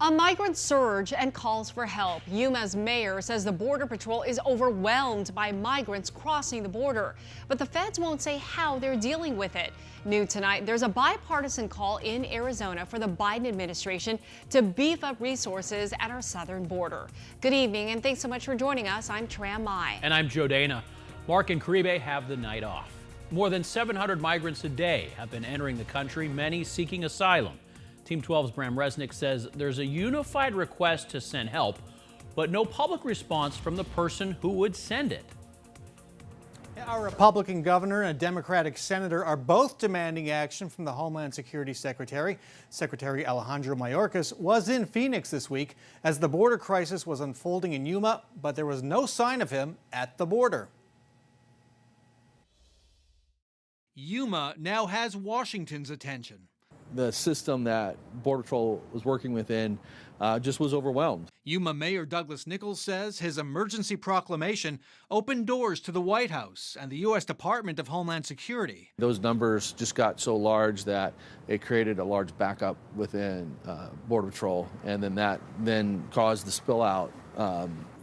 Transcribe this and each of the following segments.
A migrant surge and calls for help. Yuma's mayor says the Border Patrol is overwhelmed by migrants crossing the border, but the feds won't say how they're dealing with it. New tonight, there's a bipartisan call in Arizona for the Biden administration to beef up resources at our southern border. Good evening, and thanks so much for joining us. I'm Tram Mai. And I'm Joe Dana. Mark and Caribe have the night off. More than 700 migrants a day have been entering the country, many seeking asylum. Team 12's Bram Resnick says there's a unified request to send help, but no public response from the person who would send it. Our Republican governor and a Democratic senator are both demanding action from the Homeland Security Secretary. Secretary Alejandro Mayorkas was in Phoenix this week as the border crisis was unfolding in Yuma, but there was no sign of him at the border. Yuma now has Washington's attention. The system that Border Patrol was working within just was overwhelmed. Yuma Mayor Douglas Nichols says his emergency proclamation opened doors to the White House and the U.S. Department of Homeland Security. Those numbers just got so large that it created a large backup within Border Patrol, and then that caused the spill out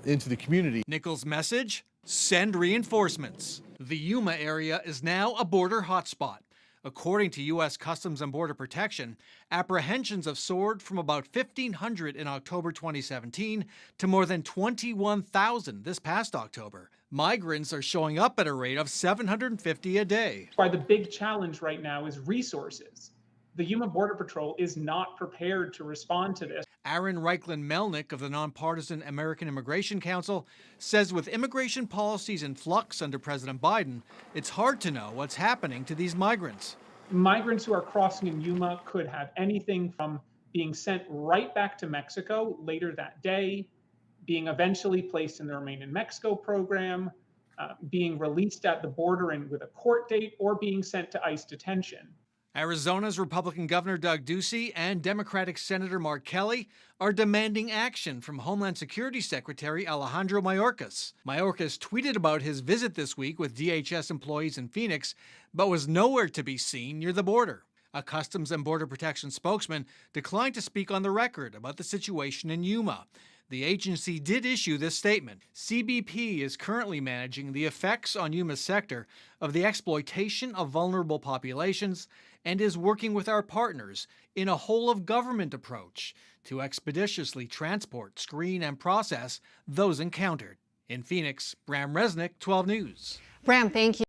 into the community. Nichols' message? Send reinforcements. The Yuma area is now a border hotspot. According to U.S. Customs and Border Protection, apprehensions have soared from about 1,500 in October 2017 to more than 21,000 this past October. Migrants are showing up at a rate of 750 a day. Why the big challenge right now is resources. The Yuma Border Patrol is not prepared to respond to this. Aaron Reichland-Melnick of the nonpartisan American Immigration Council says with immigration policies in flux under President Biden, it's hard to know what's happening to these migrants. Migrants who are crossing in Yuma could have anything from being sent right back to Mexico later that day, being eventually placed in the Remain in Mexico program, being released at the border and with a court date, or being sent to ICE detention. Arizona's Republican Governor Doug Ducey and Democratic Senator Mark Kelly are demanding action from Homeland Security Secretary Alejandro Mayorkas. Mayorkas tweeted about his visit this week with DHS employees in Phoenix, but was nowhere to be seen near the border. A Customs and Border Protection spokesman declined to speak on the record about the situation in Yuma. The agency did issue this statement. CBP is currently managing the effects on Yuma's sector of the exploitation of vulnerable populations and is working with our partners in a whole-of-government approach to expeditiously transport, screen, and process those encountered. In Phoenix, Bram Resnick, 12 News. Bram, thank you.